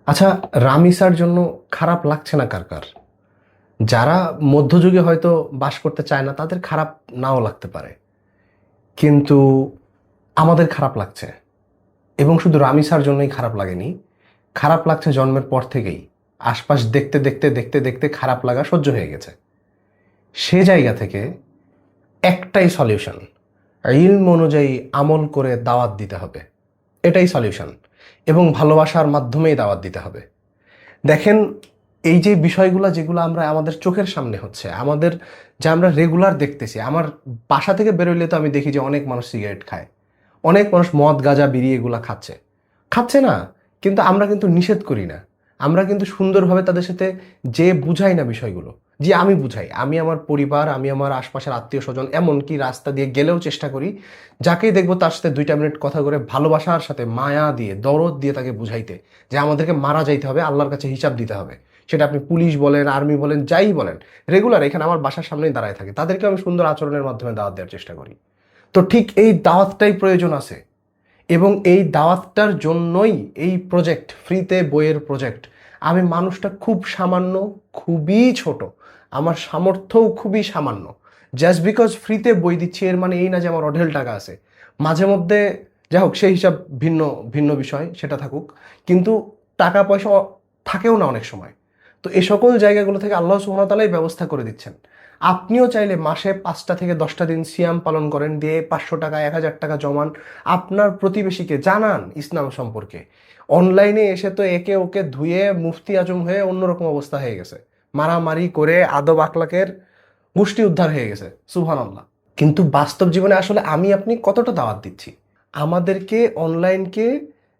আচ্ছা, রামিসার জন্য খারাপ লাগছে না কার কার? যারা মধ্যযুগে হয়তো বাস করতে চায় না তাদের খারাপ নাও লাগতে পারে, কিন্তু আমাদের খারাপ লাগছে। এবং শুধু রামিসার জন্যই খারাপ লাগেনি, খারাপ লাগছে জন্মের পর থেকেই। আশপাশ দেখতে দেখতে দেখতে দেখতে খারাপ লাগা সহ্য হয়ে গেছে। সে জায়গা থেকে একটাই সলিউশন, ইলম অনুযায়ী আমল করে দাওয়াত দিতে হবে। এটাই সলিউশন, এবং ভালোবাসার মাধ্যমেই দাওয়াত দিতে হবে। দেখেন, এই যে বিষয়গুলো যেগুলো আমরা আমাদের চোখের সামনে হচ্ছে, আমাদের যা আমরা রেগুলার দেখতেছি, আমার বাসা থেকে বেরোলে তো আমি দেখি যে অনেক মানুষ সিগারেট খায়, অনেক মানুষ মদ গাঁজা বিড়ি এগুলা খাচ্ছে। খাচ্ছে না, কিন্তু আমরা কিন্তু নিষেধ করি না। আমরা কিন্তু সুন্দরভাবে তাদের সাথে যে বুঝাই না বিষয়গুলো। যে আমি বুঝাই, আমি আমার পরিবার, আমি আমার আশপাশের আত্মীয় স্বজন, এমনকি রাস্তা দিয়ে গেলেও চেষ্টা করি যাকেই দেখবো তার সাথে 2টা মিনিট কথা করে ভালোবাসার সাথে মায়া দিয়ে দরদ দিয়ে তাকে বুঝাইতে যে আমাদেরকে মারা যাইতে হবে, আল্লাহর কাছে হিসাব দিতে হবে। সেটা আপনি পুলিশ বলেন, আর্মি বলেন, যাই বলেন, রেগুলার এখানে আমার বাসার সামনেই দাঁড়ায় থাকে, তাদেরকে আমি সুন্দর আচরণের মাধ্যমে দাওয়াত দেওয়ার চেষ্টা করি। তো ঠিক এই দাওয়াতটাই প্রয়োজন আছে, এবং এই দাওয়াতটার জন্যই এই প্রজেক্ট, ফ্রিতে বইয়ের প্রজেক্ট। আমি মানুষটা খুব সামান্য, খুবই ছোট, আমার সামর্থ্যও খুবই সামান্য। জাস্ট বিকজ ফ্রিতে বই দিচ্ছি এর মানে এই না যে আমার অঢেল টাকা আছে। মাঝে মধ্যে, যাই হোক, সেই হিসাব ভিন্ন ভিন্ন বিষয়, সেটা থাকুক, কিন্তু টাকা পয়সা থাকেও না অনেক সময়। তো এই সকল জায়গাগুলো থেকে আল্লাহ সুবহানাহু ওয়া তাআলাই ব্যবস্থা করে দিচ্ছেন। আপনিও চাইলে মাসে 5টা থেকে 10টা দিন সিয়াম পালন করেন, দিয়ে 500 টাকা 1000 টাকা জমান, আপনার প্রতিবেশীকে জানান ইসলাম সম্পর্কে। অনলাইনে এসে তো একে ওকে ধুয়ে মুফতি আজম হয়ে অন্যরকম অবস্থা হয়ে গেছে, মারামারি করে আদব আখলাকের গোষ্ঠী উদ্ধার হয়ে গেছে, সুবহানাল্লাহ। কিন্তু বাস্তব জীবনে আসলে আমি আপনি কতটা দাওয়াত দিচ্ছি? আমাদেরকে অনলাইনকে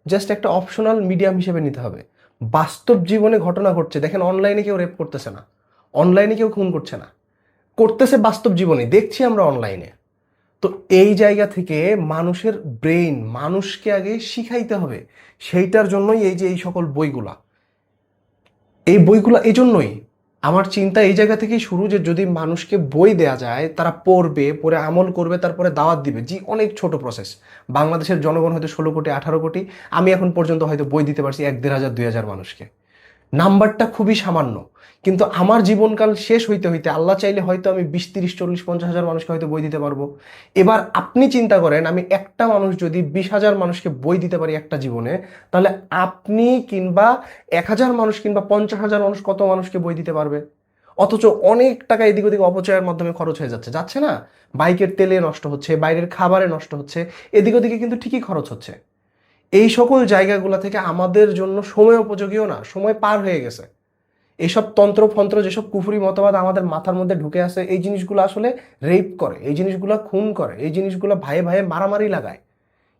জাস্ট একটা অপশনাল মিডিয়াম হিসেবে নিতে হবে। বাস্তব জীবনে ঘটনা ঘটছে, দেখেন, অনলাইনে কেউ রেপ করতেছে না, অনলাইনে কেউ খুন করছে না, করতেছে বাস্তব জীবনে, দেখছি আমরা অনলাইনে। তো এই জায়গা থেকে মানুষের ব্রেইন, মানুষকে আগে শিখাইতে হবে। সেইটার জন্যই এই যে এই সকল বইগুলা, এই বইগুলো এই জন্যই। আমার চিন্তা এই জায়গা থেকেই শুরু, যে যদি মানুষকে বই দেয়া যায়, তারা পড়বে, পড়ে আমল করবে, তারপরে দাওয়াত দিবে। জি, অনেক ছোট প্রসেস। বাংলাদেশের জনগণ হয়তো 16 কোটি 18 কোটি, আমি এখন পর্যন্ত হয়তো বই দিতে পারছি 1 1500 2000 মানুষকে। নাম্বারটা খুবই সামান্য, কিন্তু আমার জীবনকাল শেষ হইতে হইতে আল্লাহ চাইলে হয়তো আমি 20 30 40 50 হাজার মানুষকে হয়তো বই দিতে পারবো। এবার আপনি চিন্তা করেন, আমি একটা মানুষ যদি 20,000 মানুষকে বই দিতে পারি একটা জীবনে, তাহলে আপনি কিংবা 1,000 মানুষ কিংবা 50,000 মানুষ কত মানুষকে বই দিতে পারবে? অথচ অনেক টাকা এদিক ওদিক অপচয়ের মাধ্যমে খরচ হয়ে যাচ্ছে, যাচ্ছে না? বাইকের তেলে নষ্ট হচ্ছে, বাইরের খাবারে নষ্ট হচ্ছে, এদিক ওদিকে কিন্তু ঠিকই খরচ হচ্ছে। এই সকল জায়গাগুলো থেকে আমাদের জন্য সময় উপযোগীও না, সময় পার হয়ে গেছে। এইসব তন্ত্রফন্ত্র, যেসব কুফরি মতবাদ আমাদের মাথার মধ্যে ঢুকে আছে, এই জিনিসগুলো আসলে রেপ করে, এই জিনিসগুলো খুন করে, এই জিনিসগুলো ভাইয়ে ভাইয়ে মারামারি লাগায়।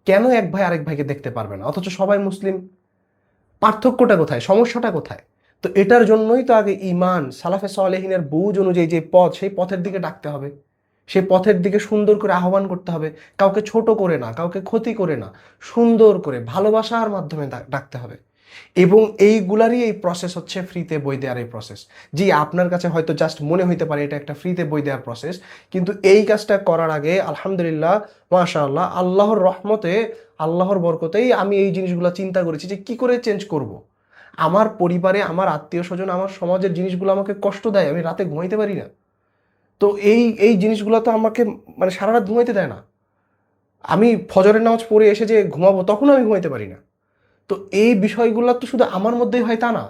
কেন এক ভাই আরেক ভাইকে দেখতে পারবে না, অথচ সবাই মুসলিম? পার্থক্যটা কোথায়, সমস্যাটা কোথায়? তো এটার জন্যই তো আগে ইমান, সালাফে সালেহিনের বুঝ অনুযায়ী যে পথ, সেই পথের দিকে ডাকতে হবে। সেই পথের দিকে সুন্দর করে আহ্বান করতে হবে, কাউকে ছোট করে না, কাউকে ক্ষতি করে না, সুন্দর করে ভালোবাসার মাধ্যমে ডাকতে হবে। এবং এইগুলারই এই প্রসেস হচ্ছে ফ্রিতে বই দেওয়ার এই প্রসেস। জি, আপনার কাছে হয়তো জাস্ট মনে হইতে পারে এটা একটা ফ্রিতে বই দেওয়ার প্রসেস, কিন্তু এই কাজটা করার আগে আলহামদুলিল্লাহ, মাশাআল্লাহ, আল্লাহর রহমতে, আল্লাহর বরকতেই আমি এই জিনিসগুলো চিন্তা করেছি যে কি করে চেঞ্জ করব। আমার পরিবারে, আমার আত্মীয় স্বজন, আমার সমাজের জিনিসগুলো আমাকে কষ্ট দেয়, আমি রাতে ঘুমাইতে পারি না। তো এই এই জিনিসগুলো তো আমাকে, মানে, সারা রাত ঘুমাইতে দেয় না। আমি ফজরের নামাজ পড়ে এসে যে ঘুমাবো, তখন আমি ঘুমাইতে পারি না। তো এই বিষয়গুলো তো শুধু আমার মধ্যেই হয় তা না,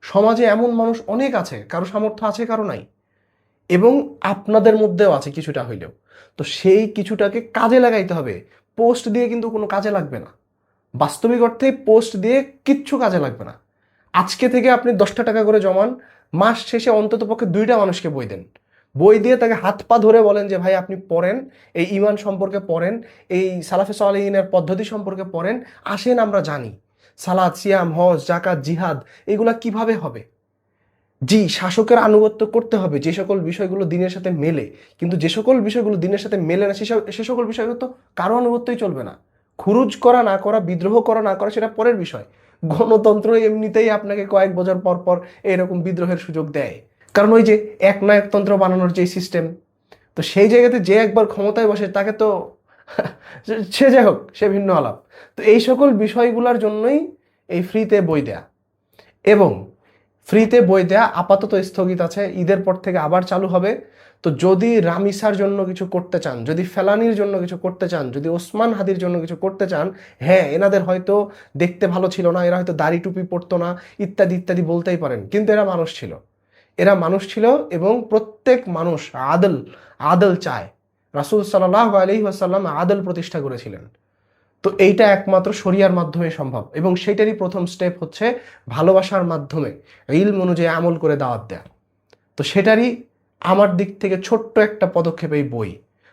সমাজে এমন মানুষ অনেক আছে, কারো সামর্থ্য আছে, কারো নাই। এবং আপনাদের মধ্যেও আছে কিছুটা হইলেও। তো সেই কিছুটাকে কাজে লাগাইতে হবে। পোস্ট দিয়ে কিন্তু কোনো কাজে লাগবে না। বাস্তবিক অর্থে পোস্ট দিয়ে কিচ্ছু কাজে লাগবে না। আজকে থেকে আপনি 10টা টাকা করে জমান, মাস শেষে অন্তত পক্ষে 2টা মানুষকে বই দেন। বই দিয়ে তাকে হাত পা ধরে বলেন যে ভাই আপনি পড়েন, এই ইমান সম্পর্কে পড়েন, এই সালাফে সালেহিনের পদ্ধতি সম্পর্কে পড়েন, আসেন আমরা জানি সালাত, সিয়াম, হজ, জাকাত, জিহাদ এগুলা কিভাবে হবে। জি, শাসকের আনুগত্য করতে হবে যে সকল বিষয়গুলো দিনের সাথে মেলে, কিন্তু যে সকল বিষয়গুলো দিনের সাথে মেলে না, সে সকল বিষয়গুলো তো কারো আনুগত্যই চলবে না। খুরুজ করা না করা, বিদ্রোহ করা না করা, সেটা পরের বিষয়। গণতন্ত্র এমনিতেই আপনাকে কয়েক বছর পর পর এরকম বিদ্রোহের সুযোগ দেয়, কারণ ওই যে একনায়কতন্ত্র বানানোর যে সিস্টেম। তো সেই জায়গাতে যে একবার ক্ষমতায় বসে তাকে তো সে যাই হোক, সে ভিন্ন আলাপ। তো এই সকল বিষয়গুলোর জন্যই এই ফ্রিতে বই দেয়া। এবং ফ্রিতে বই দেয়া আপাতত স্থগিত আছে, ঈদের পর থেকে আবার চালু হবে। তো যদি রামিসার জন্য কিছু করতে চান, যদি ফেলানির জন্য কিছু করতে চান, যদি ওসমান হাদির জন্য কিছু করতে চান, হ্যাঁ এনাদের হয়তো দেখতে ভালো ছিল না, এরা হয়তো দাড়ি টুপি পরতো না, ইত্যাদি ইত্যাদি বলতেই পারেন, কিন্তু এরা মানুষ ছিল, এরা মানুষ ছিল। এবং প্রত্যেক মানুষ আদল আদল চায়। রাসূল সাল্লাল্লাহু আলাইহি ওয়াসাল্লাম আদল প্রতিষ্ঠা করেছিলেন। তো এইটা একমাত্র শরিয়ার মাধ্যমে সম্ভব, এবং সেটারই প্রথম স্টেপ হচ্ছে ভালোবাসার মাধ্যমে ইলম অনুযায়ী আমল করে দাওয়াত দেয়া। তো সেটারই আমার দিক থেকে ছোট্ট একটা পদক্ষেপ এই বই।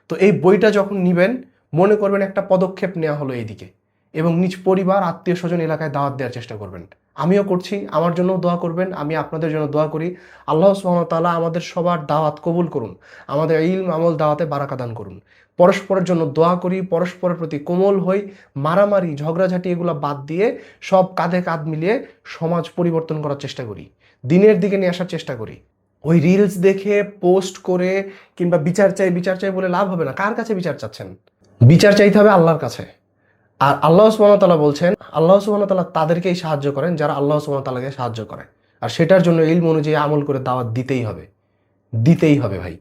তো এই বইটা যখন নিবেন, মনে করবেন একটা পদক্ষেপ নেওয়া হলো এইদিকে, এবং নিজ পরিবার আত্মীয় স্বজন এলাকায় দাওয়াত দেওয়ার চেষ্টা করবেন। আমিও করছি, আমার জন্য দোয়া করবেন, আমি আপনাদের জন্য দোয়া করি। আল্লাহ সুবহানাহু ওয়া তাআলা আমাদের সবার দাওয়াত কবুল করুন, আমাদের ইলম আমল দাওয়াতে বারাকা দান করুন। পরস্পরের জন্য দোয়া করি, পরস্পরের প্রতি কোমল হই, মারামারি ঝগড়াঝাটি এগুলো বাদ দিয়ে সব কাঁধে কাঁধ মিলিয়ে সমাজ পরিবর্তন করার চেষ্টা করি, দিনের দিকে নিয়ে আসার চেষ্টা করি। ওই রিলস দেখে পোস্ট করে কিংবা বিচার চাই বিচার চাই বলে লাভ হবে না। কার কাছে বিচার চাচ্ছেন? বিচার চাইতে হবে আল্লাহর কাছে। আর আল্লাহ সুবহানাহু ওয়া তাআলা বলছেন, আল্লাহ সুবহানাহু ওয়া তাআলা তাদেরকেই সাহায্য করেন যারা আল্লাহ সুবহানাহু ওয়া তাআলাকে সাহায্য করে। আর সেটার জন্য ইলম অনুযায়ী আমল করে দাওয়াত দিতেই হবে, দিতেই হবে ভাই।